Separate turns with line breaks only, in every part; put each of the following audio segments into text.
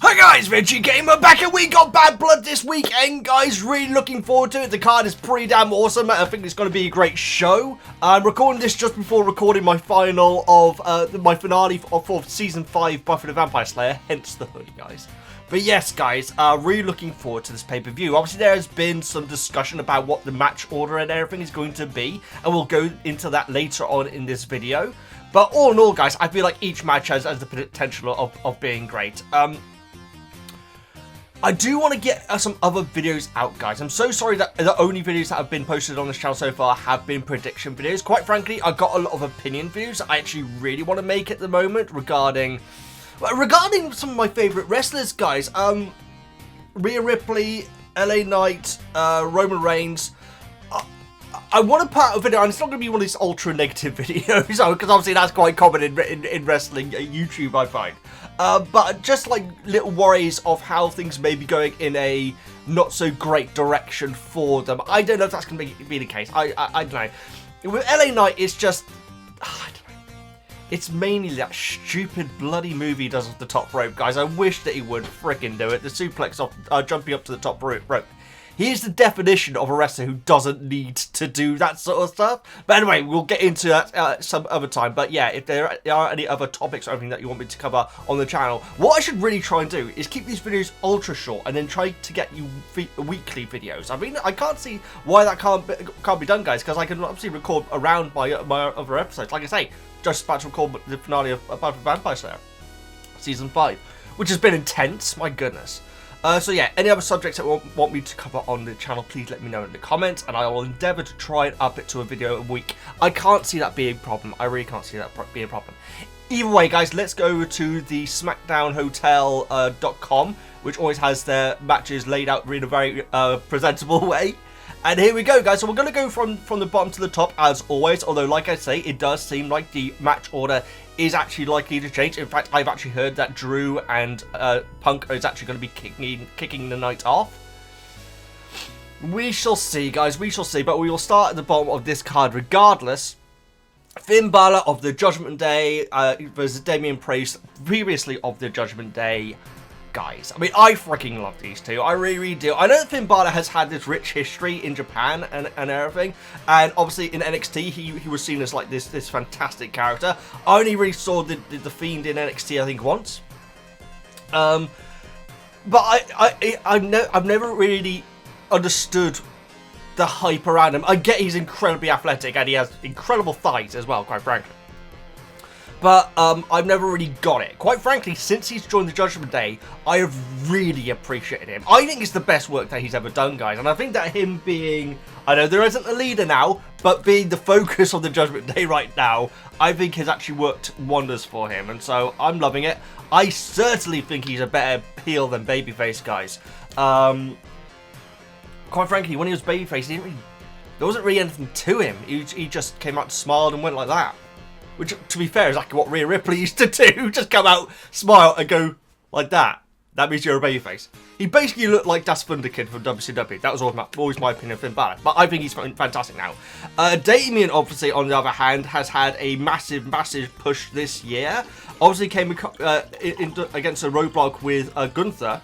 Hi guys, Richie Gamer back and we got Bad Blood this weekend, guys. Really looking forward to it. The card is pretty damn awesome. I think it's going to be a great show. I'm recording this just before recording my final of my finale for season 5 Buffy the Vampire Slayer, hence the hoodie, guys. But yes, guys, really looking forward to this pay-per-view. Obviously, there has been some discussion about what the match order and everything is going to be, and we'll go into that later on in this video. But all in all, guys, I feel like each match has the potential of being great. I do want to get some other videos out, guys. I'm so sorry that the only videos that have been posted on this channel so far have been prediction videos. Quite frankly, I got a lot of opinion videos I actually really want to make at the moment regarding some of my favourite wrestlers, guys. Rhea Ripley, LA Knight, Roman Reigns. I want to put out a video, and it's not going to be one of these ultra negative videos, because obviously that's quite common in wrestling YouTube, I find. But just like little worries of how things may be going in a not so great direction for them. I don't know if that's going to be the case. I don't know. With LA Knight, it's just, I don't know. It's mainly that stupid bloody movie he does off the top rope, guys. I wish that he would frickin' do it. The suplex off, jumping up to the top rope. He is the definition of a wrestler who doesn't need to do that sort of stuff. But anyway, we'll get into that some other time. But yeah, if there are any other topics or anything that you want me to cover on the channel, what I should really try and do is keep these videos ultra short and then try to get you weekly videos. I mean, I can't see why that can't be done, guys, because I can obviously record around my other episodes. Like I say, just about to record the finale of Buffy the Vampire Slayer, Season 5, which has been intense, my goodness. So yeah, any other subjects that you want me to cover on the channel, please let me know in the comments, and I will endeavour to try and up it to a video a week. I can't see that being a problem. I really can't see that being a problem. Either way, guys, let's go to the SmackDownHotel.com, which always has their matches laid out in a very presentable way. And here we go, guys. So we're going to go from the bottom to the top, as always. Although, like I say, it does seem like the match order is actually likely to change. In fact, I've actually heard that Drew and Punk is actually going to be kicking the night off. We shall see, guys. We shall see. But we will start at the bottom of this card regardless. Finn Balor of the Judgment Day versus Damian Priest, previously of the Judgment Day. Guys, I mean, I freaking love these two. I really do. I know that Finn Balor has had this rich history in Japan and everything, and obviously in NXT he was seen as like this fantastic character. I only really saw the Fiend in NXT I think once, but I've never really understood the hype around him. I get he's incredibly athletic and he has incredible thighs as well, quite frankly. But I've never really got it. Quite frankly, since he's joined the Judgment Day, I have really appreciated him. I think it's the best work that he's ever done, guys. And I think that him being, I know there isn't a leader now, but being the focus of the Judgment Day right now, I think has actually worked wonders for him. And so I'm loving it. I certainly think he's a better heel than babyface, guys. Quite frankly, when he was babyface, there wasn't really anything to him. He just came out, smiled, and went like that. Which, to be fair, is like what Rhea Ripley used to do. Just come out, smile, and go like that. That means you're a babyface. He basically looked like Das Wunderkind from WCW. That was always my opinion of Finn Balor. But I think he's fantastic now. Damian, obviously, on the other hand, has had a massive push this year. Obviously came against a roadblock with Gunther.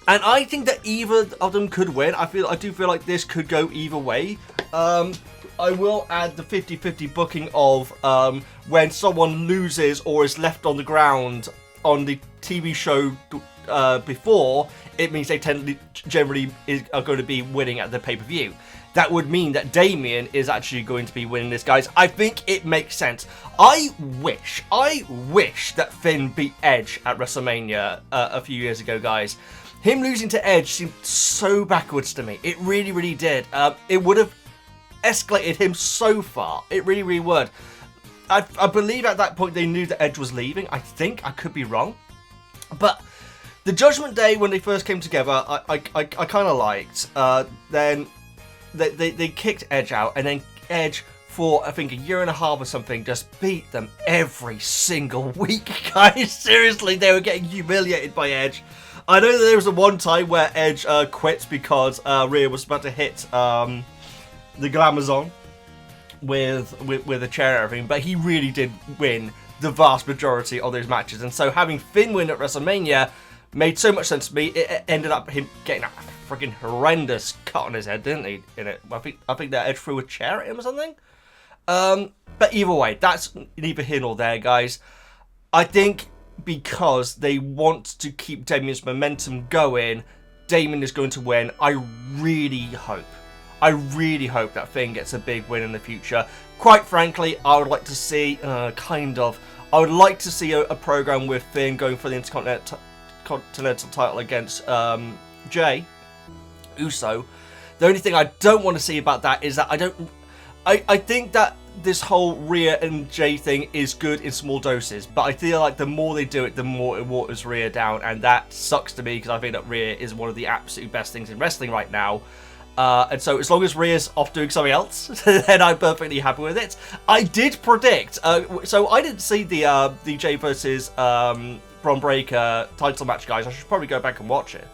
And I think that either of them could win. I do feel like this could go either way. I will add the 50-50 booking of when someone loses or is left on the ground on the TV show before, it means they generally are going to be winning at the pay-per-view. That would mean that Damian is actually going to be winning this, guys. I think it makes sense. I wish that Finn beat Edge at WrestleMania a few years ago, guys. Him losing to Edge seemed so backwards to me. It really, really did. It would have escalated him so far. It really, really would. I believe at that point they knew that Edge was leaving. I think. I could be wrong. But the Judgment Day, when they first came together, I kind of liked. Then they kicked Edge out, and then Edge, for I think a year and a half or something, just beat them every single week, guys. Seriously, they were getting humiliated by Edge. I know that there was a one time where Edge quit because Rhea was about to hit the Glamazon with a chair and everything, but he really did win the vast majority of those matches. And so having Finn win at WrestleMania made so much sense to me. It ended up him getting a freaking horrendous cut on his head, didn't he? In it, I think that Edge threw a chair at him or something. But either way, that's neither here nor there, guys. I think because they want to keep Damien's momentum going, Damien is going to win. I really hope that Finn gets a big win in the future. Quite frankly, I would like to see, I would like to see a program with Finn going for the Intercontinental title against Jay Uso. The only thing I don't want to see about that is that I think that this whole Rhea and Jay thing is good in small doses, but I feel like the more they do it, the more it waters Rhea down, and that sucks to me because I think that Rhea is one of the absolute best things in wrestling right now. And so as long as Rhea's off doing something else, then I'm perfectly happy with it. I did predict, so I didn't see the Jay versus Bron Breakker title match, guys. I should probably go back and watch it.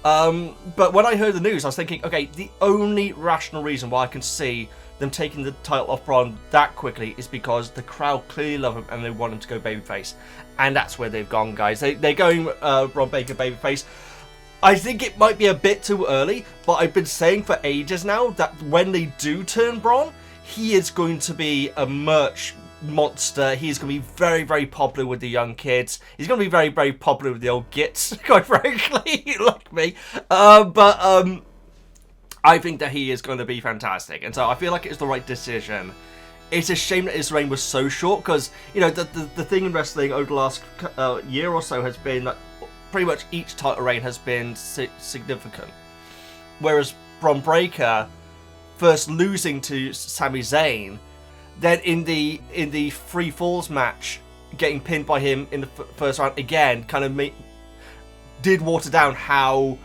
But when I heard the news, I was thinking, okay, the only rational reason why I can see them taking the title off Braun that quickly is because the crowd clearly love him and they want him to go babyface. And that's where they've gone, guys. They're going Bron Breakker babyface. I think it might be a bit too early, but I've been saying for ages now that when they do turn Braun, he is going to be a merch monster. He's going to be very, very popular with the young kids. He's going to be very, very popular with the old gits, quite frankly, like me. I think that he is going to be fantastic, and so I feel like it's the right decision. It's a shame that his reign was so short, because, you know, the thing in wrestling over the last year or so has been that pretty much each title reign has been significant. Whereas Bron Breakker first losing to Sami Zayn, then in the Free Falls match, getting pinned by him in the first round again, kind of did water down how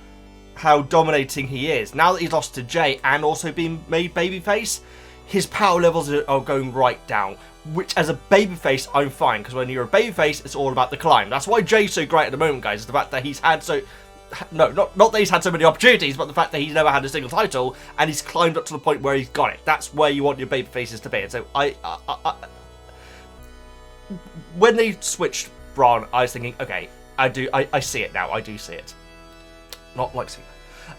dominating he is. Now that he's lost to Jay and also being made babyface, his power levels are going right down. Which, as a babyface, I'm fine, because when you're a babyface, it's all about the climb. That's why Jay's so great at the moment, guys, is the fact that he's had not that he's had so many opportunities, but the fact that he's never had a single title, and he's climbed up to the point where he's got it. That's where you want your babyfaces to be. And so when they switched Braun, I was thinking, okay, I see it now. I do see it. Not like seeing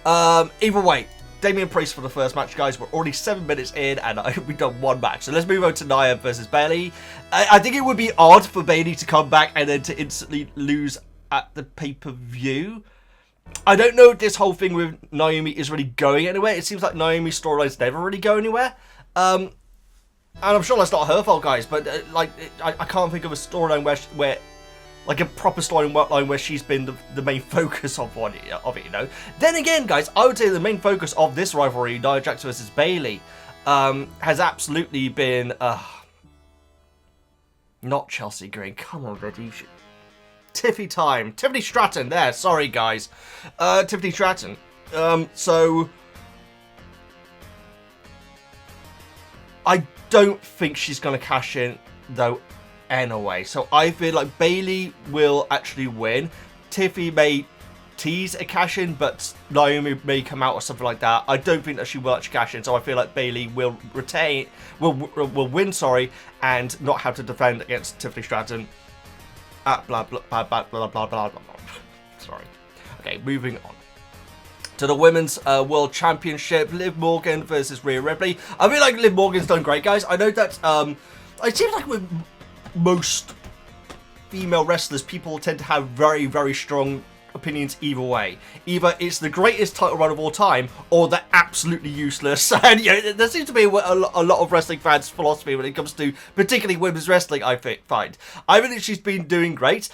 that. Either way, Damian Priest for the first match, guys. We're already 7 minutes in, and we've done one match. So let's move on to Nia versus Bayley. I think it would be odd for Bayley to come back and then to instantly lose at the pay-per-view. I don't know if this whole thing with Naomi is really going anywhere. It seems like Naomi's storylines never really go anywhere. And I'm sure that's not her fault, guys, but I can't think of a storyline where like a proper storyline where she's been the main focus of it, you know. Then again, guys, I would say the main focus of this rivalry, Nia Jax versus Bayley, has absolutely been not Chelsea Green. Come on, Betty. Tiffany Stratton. There, sorry, guys. Tiffany Stratton. So I don't think she's going to cash in, though, anyway. So I feel like Bayley will actually win. Tiffy may tease a cash in, but Naomi may come out or something like that. I don't think that she will actually cash in, so I feel like Bayley will win, and not have to defend against Tiffany Stratton. Blah blah blah blah blah blah blah blah. Sorry. Okay, moving on to the Women's World Championship. Liv Morgan versus Rhea Ripley. I feel like Liv Morgan's done great, guys. I know that it seems like with most female wrestlers, people tend to have very, very strong opinions either way. Either it's the greatest title run of all time, or they're absolutely useless. And you know, there seems to be a lot of wrestling fans' philosophy when it comes to particularly women's wrestling, I find. I think she's been doing great.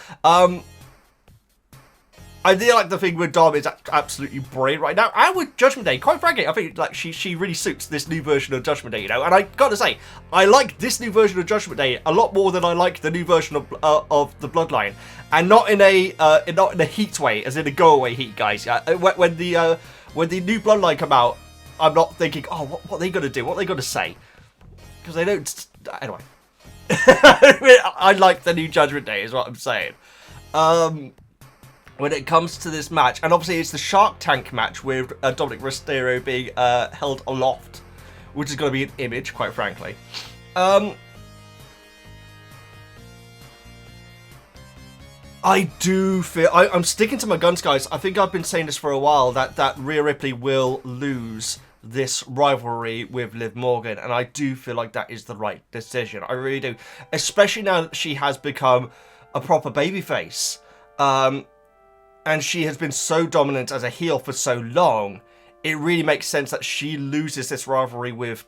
I feel like the thing with Dom is absolutely brilliant right now. And with Judgment Day, quite frankly, I think like she really suits this new version of Judgment Day, you know. And I gotta say, I like this new version of Judgment Day a lot more than I like the new version of the Bloodline, and not in a heat way, as in a go away heat, guys. When the new Bloodline come out, I'm not thinking, oh, what are they gonna do? What are they gonna say? Because they don't. Anyway, I like the new Judgment Day, is what I'm saying. When it comes to this match, and obviously it's the Shark Tank match with Dominic Mysterio being held aloft, which is going to be an image, quite frankly. I do feel... I'm sticking to my guns, guys. I think I've been saying this for a while, that Rhea Ripley will lose this rivalry with Liv Morgan, and I do feel like that is the right decision. I really do. Especially now that she has become a proper babyface. And she has been so dominant as a heel for so long, it really makes sense that she loses this rivalry with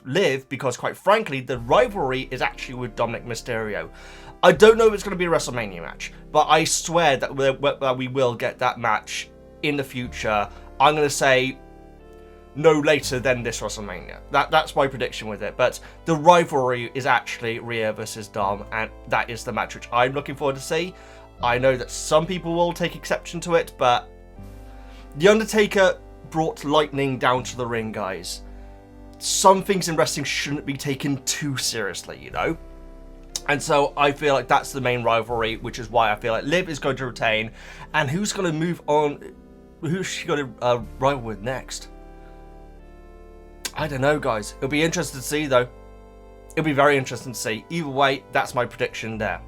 Liv, because quite frankly, the rivalry is actually with Dominic Mysterio. I don't know if it's going to be a WrestleMania match, but I swear that we will get that match in the future. I'm going to say no later than this WrestleMania. That's my prediction with it. But the rivalry is actually Rhea versus Dom, and that is the match which I'm looking forward to see. I know that some people will take exception to it, but The Undertaker brought lightning down to the ring, guys. Some things in wrestling shouldn't be taken too seriously, you know? And so I feel like that's the main rivalry, which is why I feel like Liv is going to retain. And who's going to move on? Who's she going to rival with next? I don't know, guys. It'll be interesting to see, though. It'll be very interesting to see. Either way, that's my prediction there.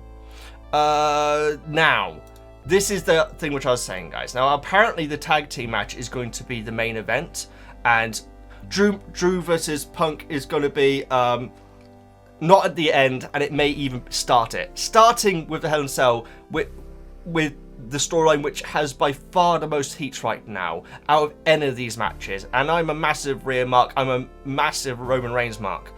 Now, this is the thing which I was saying, guys. Now, apparently the tag team match is going to be the main event. And Drew versus Punk is going to be... not at the end, and it may even start it. Starting with the Hell in a Cell with the storyline which has by far the most heat right now out of any of these matches. And I'm a massive Rhea mark. I'm a massive Roman Reigns mark.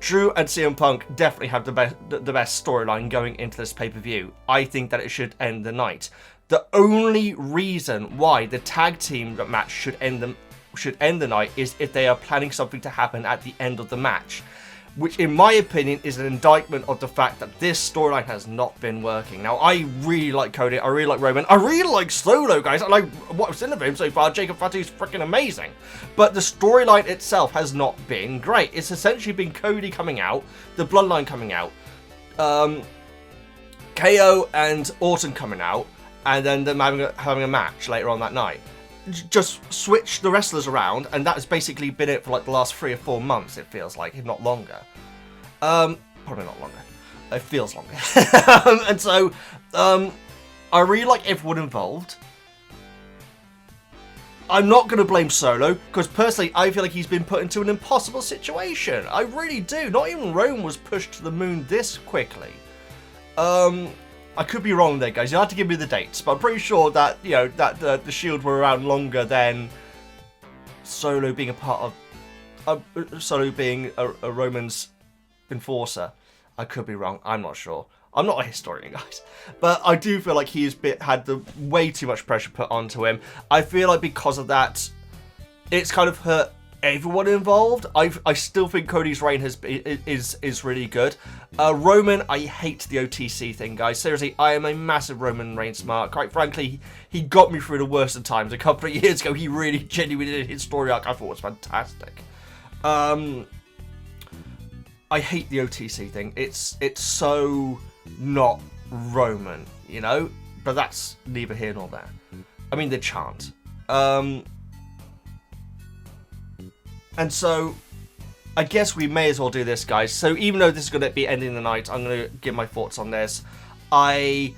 Drew and CM Punk definitely have the best storyline going into this pay-per-view. I think that it should end the night. The only reason why the tag team match should end the night is if they are planning something to happen at the end of the match, which in my opinion is an indictment of the fact that this storyline has not been working. Now, I really like Cody, I really like Roman, I really like Solo, guys. I like what I've seen of him so far. Jacob Fatu's freaking amazing. But the storyline itself has not been great. It's essentially been Cody coming out, the Bloodline coming out, KO and Orton coming out, and then them having a match later on that night. Just switch the wrestlers around, and that has basically been it for like the last 3 or 4 months, it feels like, if not longer. Probably not longer. It feels longer. And so, I really like everyone involved. I'm not going to blame Solo, because personally, I feel like he's been put into an impossible situation. I really do. Not even Rome was pushed to the moon this quickly. I could be wrong there, guys. You'll have to give me the dates, but I'm pretty sure that, you know, that the Shield were around longer than Solo being a part of... Solo being a Roman's enforcer. I could be wrong. I'm not sure. I'm not a historian, guys. But I do feel like he's had way too much pressure put onto him. I feel like because of that, it's kind of hurt everyone involved. I still think Cody's reign is really good. Roman, I hate the OTC thing, guys. Seriously, I am a massive Roman Reigns mark. Quite frankly, he got me through the worst of times. A couple of years ago, he really genuinely did. His story arc I thought was fantastic. I hate the OTC thing. It's so not Roman, you know? But that's neither here nor there. I mean, the chant. And so, I guess we may as well do this, guys. So, even though this is going to be ending the night, I'm going to give my thoughts on this. I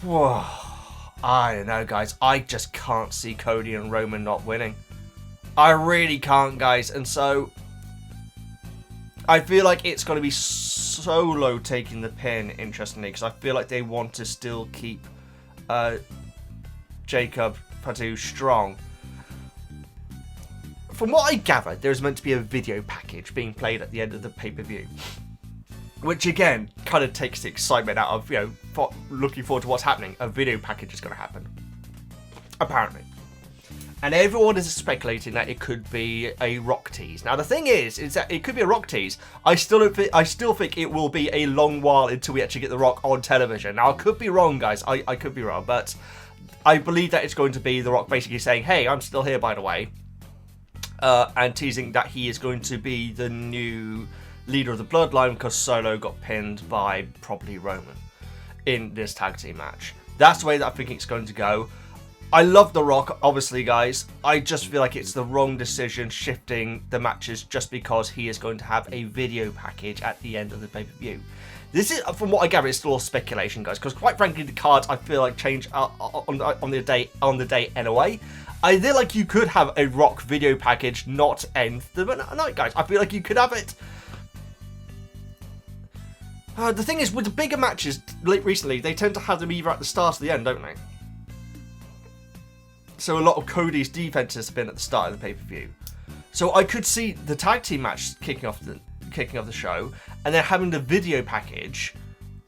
don't know, guys. I just can't see Cody and Roman not winning. I really can't, guys. And so, I feel like it's going to be Solo taking the pin, interestingly, because I feel like they want to still keep Jacob Fatu strong. From what I gathered, there's meant to be a video package being played at the end of the pay-per-view. Which, again, kind of takes the excitement out of, you know, looking forward to what's happening. A video package is going to happen. Apparently. And everyone is speculating that it could be a Rock tease. Now, the thing is that it could be a Rock tease. I still think it will be a long while until we actually get The Rock on television. Now, I could be wrong, guys. I could be wrong. But I believe that it's going to be The Rock basically saying, hey, I'm still here, by the way. And teasing that he is going to be the new leader of the Bloodline because Solo got pinned by probably Roman in this tag team match. That's the way that I think it's going to go. I love The Rock, obviously, guys. I just feel like it's the wrong decision shifting the matches just because he is going to have a video package at the end of the pay-per-view. This is, from what I gather, it's still all speculation, guys. Because quite frankly, the cards I feel like change on the day anyway. I feel like you could have a Rock video package not end the night, guys. I feel like you could have it. The thing is, with the bigger matches recently, they tend to have them either at the start or the end, don't they? So a lot of Cody's defenses have been at the start of the pay-per-view. So I could see the tag team match kicking off the show, and then having the video package,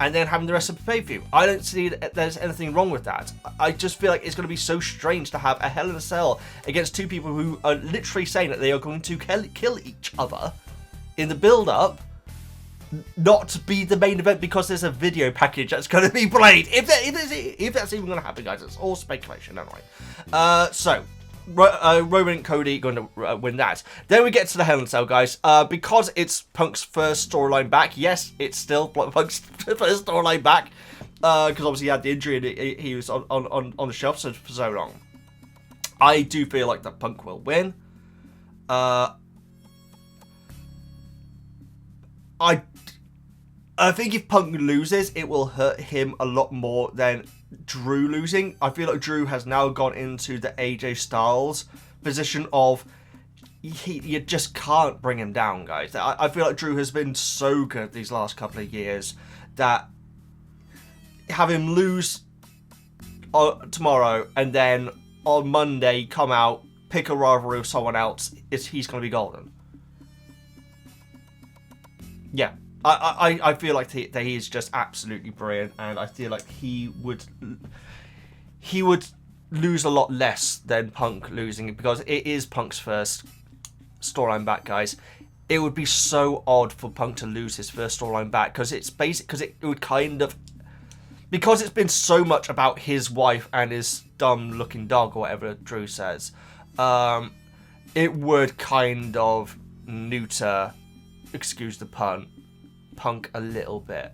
and then having the rest of the pay-per-view. I don't see that there's anything wrong with that. I just feel like it's going to be so strange to have a Hell in a Cell against two people who are literally saying that they are going to kill each other in the build-up, not to be the main event because there's a video package that's going to be played. If that's even going to happen, guys, it's all speculation, anyway. So Roman and Cody going to win that. Then we get to the Hell in a Cell, guys. Because it's Punk's first storyline back. Yes, it's still Punk's first storyline back. Because obviously he had the injury and he was on the shelf for so long. I do feel like that Punk will win. I think if Punk loses, it will hurt him a lot more than Drew losing. I feel like Drew has now gone into the AJ Styles position of you just can't bring him down, guys. I feel like Drew has been so good these last couple of years that have him lose tomorrow and then on Monday come out, pick a rivalry with someone else, he's going to be golden. Yeah. I feel like that he is just absolutely brilliant, and I feel like he would lose a lot less than Punk losing it, because it is Punk's first storyline back, guys. It would be so odd for Punk to lose his first storyline back, because it's basic, because it would kind of, because it's been so much about his wife and his dumb looking dog or whatever Drew says. It would kind of neuter, excuse the pun, Punk a little bit.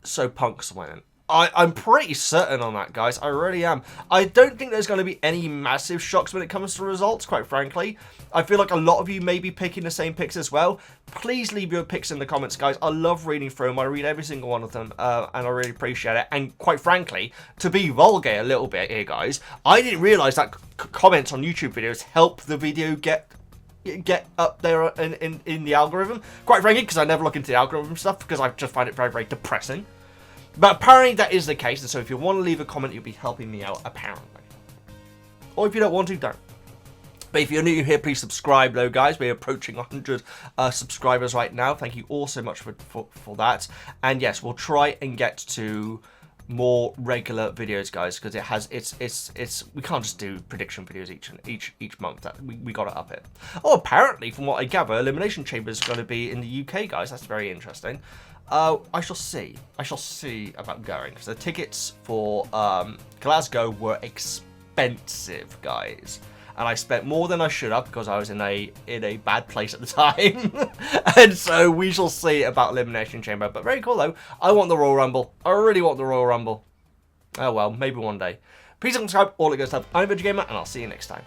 So Punk's winning. I'm pretty certain on that, guys. I really am. I don't think there's going to be any massive shocks when it comes to results, quite frankly. I feel like a lot of you may be picking the same picks as well. Please leave your picks in the comments, guys. I love reading through them. I read every single one of them, and I really appreciate it. And quite frankly, to be vulgar a little bit here, guys, I didn't realise that comments on YouTube videos help the video get up there in the algorithm. Quite frankly, because I never look into the algorithm stuff, because I just find it very, very depressing. But apparently that is the case, and so if you want to leave a comment, you'll be helping me out, apparently. Or if you don't want to, don't. But if you're new here, please subscribe, though, guys. We're approaching 100 subscribers right now. Thank you all so much for that. And yes, we'll try and get to more regular videos, guys, because it's we can't just do prediction videos each month. We got to up it. Oh, apparently, from what I gather, Elimination Chamber is going to be in the UK, guys. That's very interesting. I shall see about going, because the tickets for Glasgow were expensive, guys, and I spent more than I should have because I was in a bad place at the time. And so we shall see about Elimination Chamber. But very cool though. I want the Royal Rumble. I really want the Royal Rumble. Oh well, maybe one day. Please subscribe, all it goes stuff. I'm VeggieGamer, and I'll see you next time.